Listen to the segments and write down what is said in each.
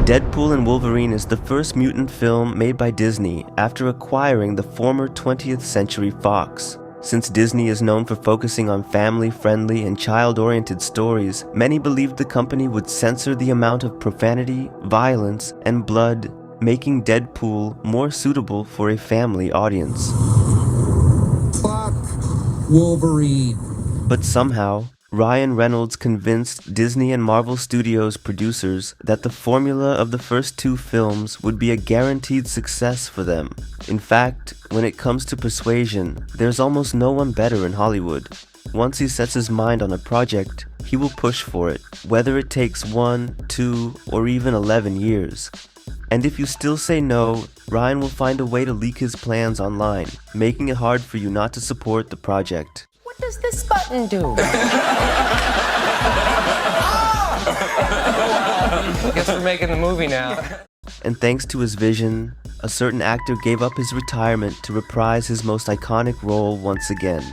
Deadpool and Wolverine is the first mutant film made by Disney after acquiring the former 20th Century Fox. Since Disney is known for focusing on family-friendly and child-oriented stories, many believed the company would censor the amount of profanity, violence, and blood, making Deadpool more suitable for a family audience. Fuck Wolverine. But somehow, Ryan Reynolds convinced Disney and Marvel Studios producers that the formula of the first two films would be a guaranteed success for them. In fact, when it comes to persuasion, there's almost no one better in Hollywood. Once he sets his mind on a project, he will push for it, whether it takes 1, 2, or even 11 years. And if you still say no, Ryan will find a way to leak his plans online, making it hard for you not to support the project. What does this button do? I guess we're making the movie now. And thanks to his vision, a certain actor gave up his retirement to reprise his most iconic role once again.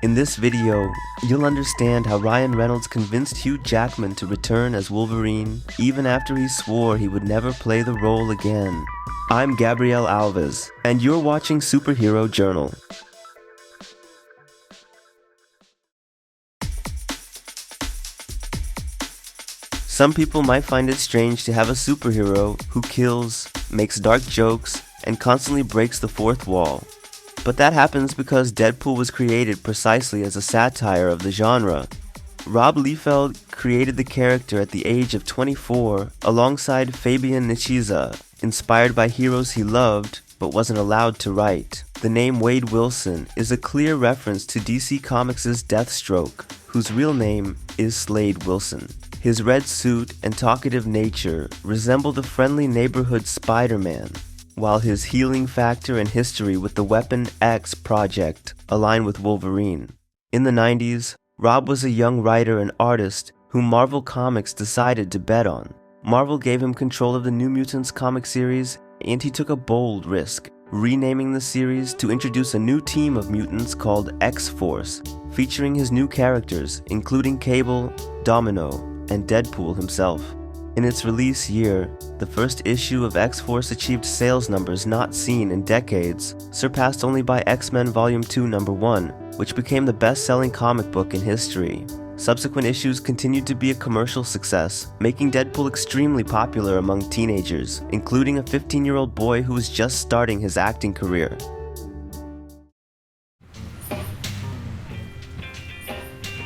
In this video, you'll understand how Ryan Reynolds convinced Hugh Jackman to return as Wolverine, even after he swore he would never play the role again. I'm Gabriel Alves, and you're watching Superhero Journal. Some people might find it strange to have a superhero who kills, makes dark jokes, and constantly breaks the fourth wall. But that happens because Deadpool was created precisely as a satire of the genre. Rob Liefeld created the character at the age of 24 alongside Fabian Nicieza, inspired by heroes he loved but wasn't allowed to write. The name Wade Wilson is a clear reference to DC Comics' Deathstroke, whose real name is Slade Wilson. His red suit and talkative nature resemble the friendly neighborhood Spider-Man, while his healing factor and history with the Weapon X project align with Wolverine. In the 90s, Rob was a young writer and artist whom Marvel Comics decided to bet on. Marvel gave him control of the New Mutants comic series, and he took a bold risk, renaming the series to introduce a new team of mutants called X-Force, featuring his new characters, including Cable, Domino, and Deadpool himself. In its release year, the first issue of X-Force achieved sales numbers not seen in decades, surpassed only by X-Men Volume 2 Number 1, which became the best-selling comic book in history. Subsequent issues continued to be a commercial success, making Deadpool extremely popular among teenagers, including a 15-year-old boy who was just starting his acting career.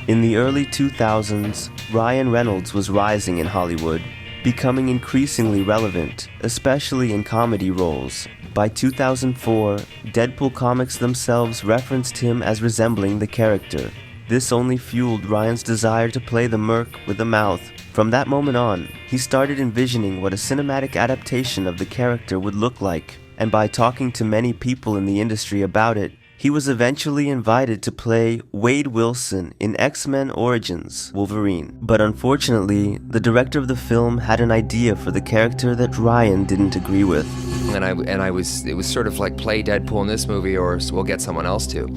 In the early 2000s, Ryan Reynolds was rising in Hollywood, becoming increasingly relevant, especially in comedy roles. By 2004, Deadpool comics themselves referenced him as resembling the character. This only fueled Ryan's desire to play the merc with a mouth. From that moment on, he started envisioning what a cinematic adaptation of the character would look like, and by talking to many people in the industry about it, he was eventually invited to play Wade Wilson in X-Men Origins Wolverine. But unfortunately, the director of the film had an idea for the character that Ryan didn't agree with. It was sort of like, play Deadpool in this movie or we'll get someone else to.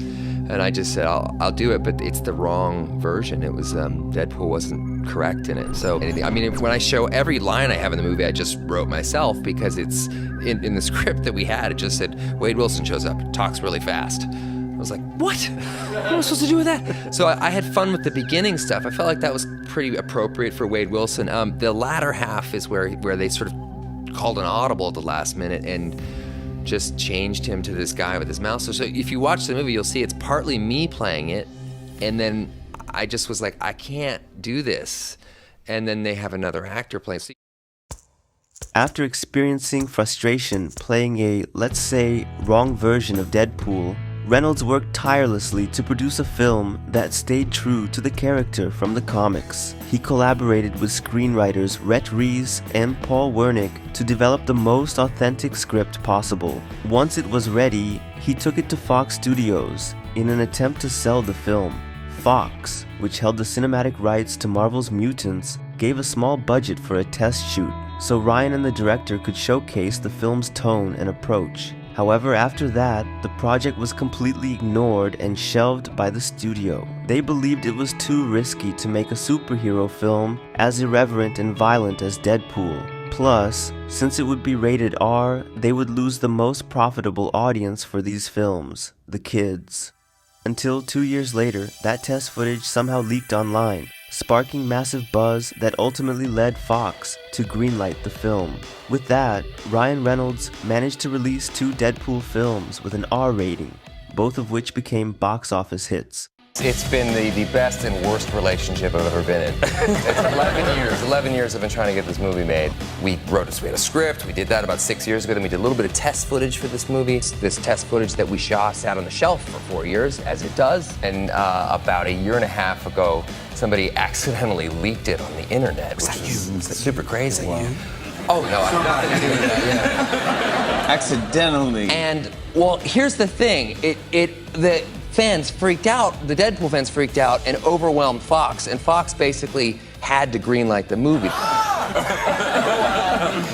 And I just said, I'll do it, but it's the wrong version. It was, Deadpool wasn't correct in it. So, I mean, when I show every line I have in the movie, I just wrote myself because it's, in the script that we had, it just said, Wade Wilson shows up, talks really fast. I was like, what? What am I supposed to do with that? So I had fun with the beginning stuff. I felt like that was pretty appropriate for Wade Wilson. The latter half is where they sort of called an audible at the last minute and just changed him to this guy with his mouth. So if you watch the movie, you'll see it's partly me playing it, and then I just was like, I can't do this. And then they have another actor playing. After experiencing frustration playing a, let's say, wrong version of Deadpool, Reynolds worked tirelessly to produce a film that stayed true to the character from the comics. He collaborated with screenwriters Rhett Reese and Paul Wernick to develop the most authentic script possible. Once it was ready, he took it to Fox Studios in an attempt to sell the film. Fox, which held the cinematic rights to Marvel's Mutants, gave a small budget for a test shoot, so Ryan and the director could showcase the film's tone and approach. However, after that, the project was completely ignored and shelved by the studio. They believed it was too risky to make a superhero film as irreverent and violent as Deadpool. Plus, since it would be rated R, they would lose the most profitable audience for these films, the kids. Until 2 years later, that test footage somehow leaked online, sparking massive buzz that ultimately led Fox to greenlight the film. With that, Ryan Reynolds managed to release 2 Deadpool films with an R rating, both of which became box office hits. It's been the best and worst relationship I've ever been in. It's 11 years I've been trying to get this movie made. We had a script, we did that about 6 years ago, then we did a little bit of test footage for this movie. This test footage that we shot sat on the shelf for 4 years, as it does, and about 1.5 years ago, somebody accidentally leaked it on the internet. Was that you? Super crazy. Wow. Oh, no, I did not do that, yeah. Accidentally. And, well, here's the thing. The fans freaked out, the Deadpool fans freaked out and overwhelmed Fox, and Fox basically had to greenlight the movie.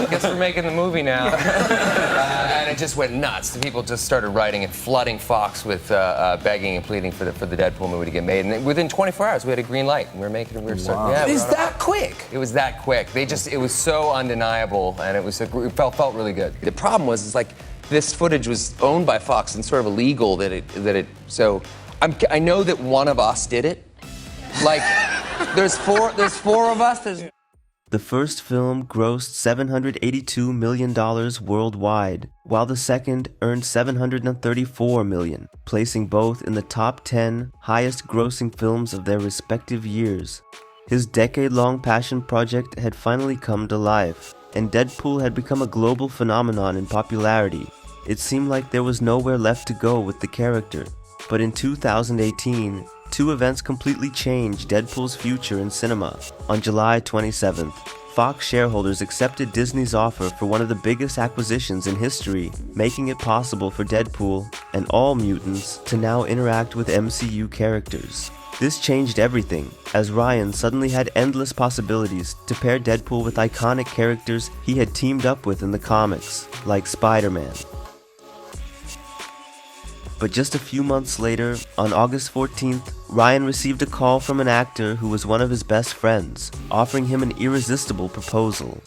Guess we're making the movie now. And it just went nuts. The people just started writing and flooding Fox with begging and pleading for the Deadpool movie to get made. And within 24 hours, we had a green light. And we were making it. We were starting. Yeah, Is that quick? It was that quick. It was so undeniable, and it felt really good. The problem was, it's like, this footage was owned by Fox and sort of illegal so I know that one of us did it. Like, there's four of us. The first film grossed $782 million worldwide, while the second earned $734 million, placing both in the top 10 highest-grossing films of their respective years. His decade-long passion project had finally come to life, and Deadpool had become a global phenomenon in popularity. It seemed like there was nowhere left to go with the character. But in 2018, 2 events completely changed Deadpool's future in cinema. On July 27th, Fox shareholders accepted Disney's offer for one of the biggest acquisitions in history, making it possible for Deadpool and all mutants to now interact with MCU characters. This changed everything, as Ryan suddenly had endless possibilities to pair Deadpool with iconic characters he had teamed up with in the comics, like Spider-Man. But just a few months later, on August 14th, Ryan received a call from an actor who was one of his best friends, offering him an irresistible proposal.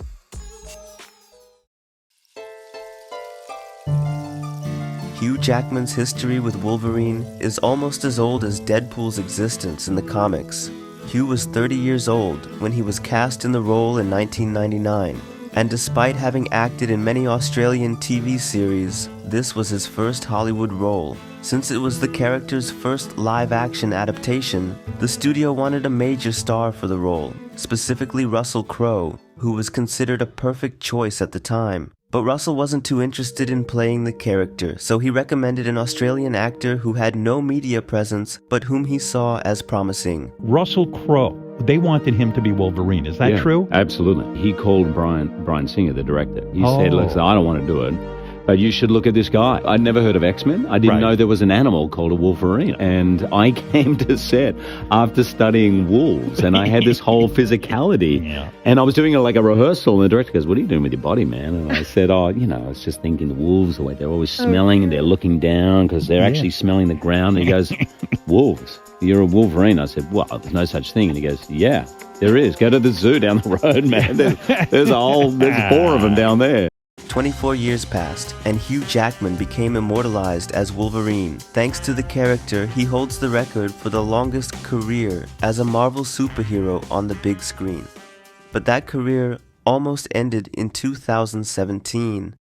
Hugh Jackman's history with Wolverine is almost as old as Deadpool's existence in the comics. Hugh was 30 years old when he was cast in the role in 1999, and despite having acted in many Australian TV series, this was his first Hollywood role. Since it was the character's first live-action adaptation, the studio wanted a major star for the role, specifically Russell Crowe, who was considered a perfect choice at the time. But Russell wasn't too interested in playing the character, so he recommended an Australian actor who had no media presence, but whom he saw as promising. Russell Crowe. They wanted him to be Wolverine. Is that true? Absolutely. He called Brian Singer, the director. He said, listen, I don't want to do it, but you should look at this guy. I'd never heard of X-Men. I didn't know there was an animal called a Wolverine. And I came to set after studying wolves, and I had this whole physicality. Yeah. And I was doing like a rehearsal, and the director goes, what are you doing with your body, man? And I said, I was just thinking the wolves, the way they're always smelling, and they're looking down because they're actually smelling the ground. And he goes, wolves? You're a Wolverine. I said, well, there's no such thing. And he goes, yeah, there is. Go to the zoo down the road, man. There's 4 of them down there. 24 years passed, and Hugh Jackman became immortalized as Wolverine. Thanks to the character, he holds the record for the longest career as a Marvel superhero on the big screen. But that career almost ended in 2017.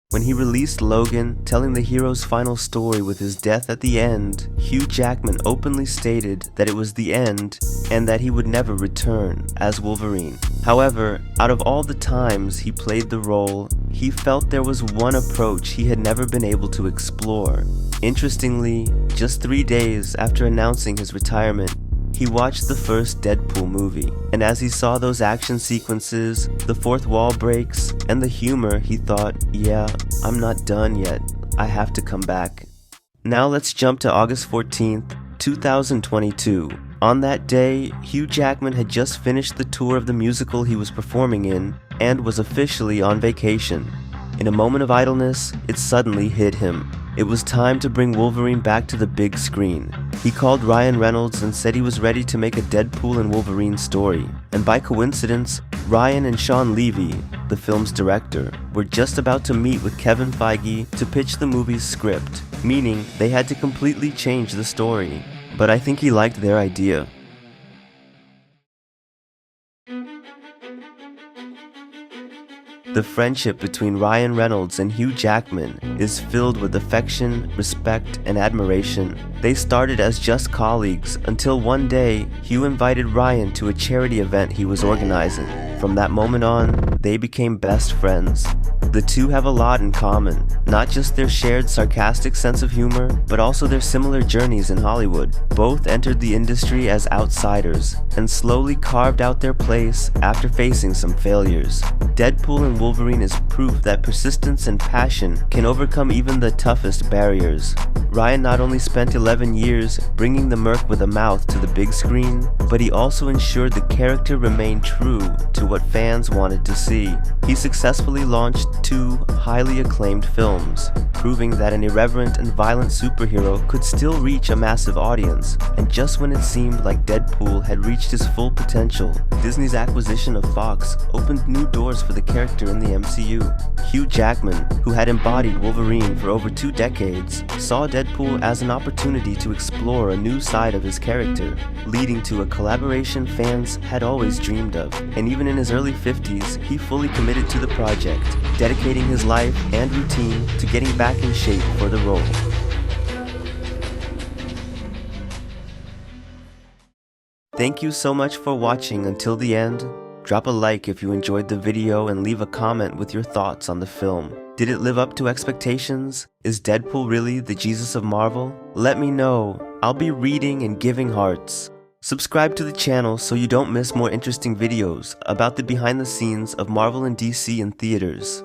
When he released Logan, telling the hero's final story with his death at the end, Hugh Jackman openly stated that it was the end and that he would never return as Wolverine. However, out of all the times he played the role, he felt there was one approach he had never been able to explore. Interestingly, just 3 days after announcing his retirement, he watched the first Deadpool movie, and as he saw those action sequences, the fourth wall breaks, and the humor, he thought, yeah, I'm not done yet. I have to come back. Now let's jump to August 14th, 2022. On that day, Hugh Jackman had just finished the tour of the musical he was performing in, and was officially on vacation. In a moment of idleness, it suddenly hit him. It was time to bring Wolverine back to the big screen. He called Ryan Reynolds and said he was ready to make a Deadpool and Wolverine story. And by coincidence, Ryan and Sean Levy, the film's director, were just about to meet with Kevin Feige to pitch the movie's script, meaning they had to completely change the story. But I think he liked their idea. The friendship between Ryan Reynolds and Hugh Jackman is filled with affection, respect, and admiration. They started as just colleagues until one day, Hugh invited Ryan to a charity event he was organizing. From that moment on, they became best friends. The two have a lot in common, not just their shared sarcastic sense of humor, but also their similar journeys in Hollywood. Both entered the industry as outsiders, and slowly carved out their place after facing some failures. Deadpool and Wolverine is proof that persistence and passion can overcome even the toughest barriers. Ryan not only spent 11 years bringing the Merc with a mouth to the big screen, but he also ensured the character remained true to what fans wanted to see. He successfully launched 2 highly acclaimed films, proving that an irreverent and violent superhero could still reach a massive audience. And just when it seemed like Deadpool had reached his full potential, Disney's acquisition of Fox opened new doors for the character in the MCU. Hugh Jackman, who had embodied Wolverine for over 2 decades, saw Deadpool as an opportunity to explore a new side of his character, leading to a collaboration fans had always dreamed of. And even in his early 50s, he fully committed to the project, dedicating his life and routine to getting back in shape for the role. Thank you so much for watching until the end. Drop a like if you enjoyed the video and leave a comment with your thoughts on the film. Did it live up to expectations? Is Deadpool really the Jesus of Marvel? Let me know. I'll be reading and giving hearts. Subscribe to the channel so you don't miss more interesting videos about the behind the scenes of Marvel and DC in theaters.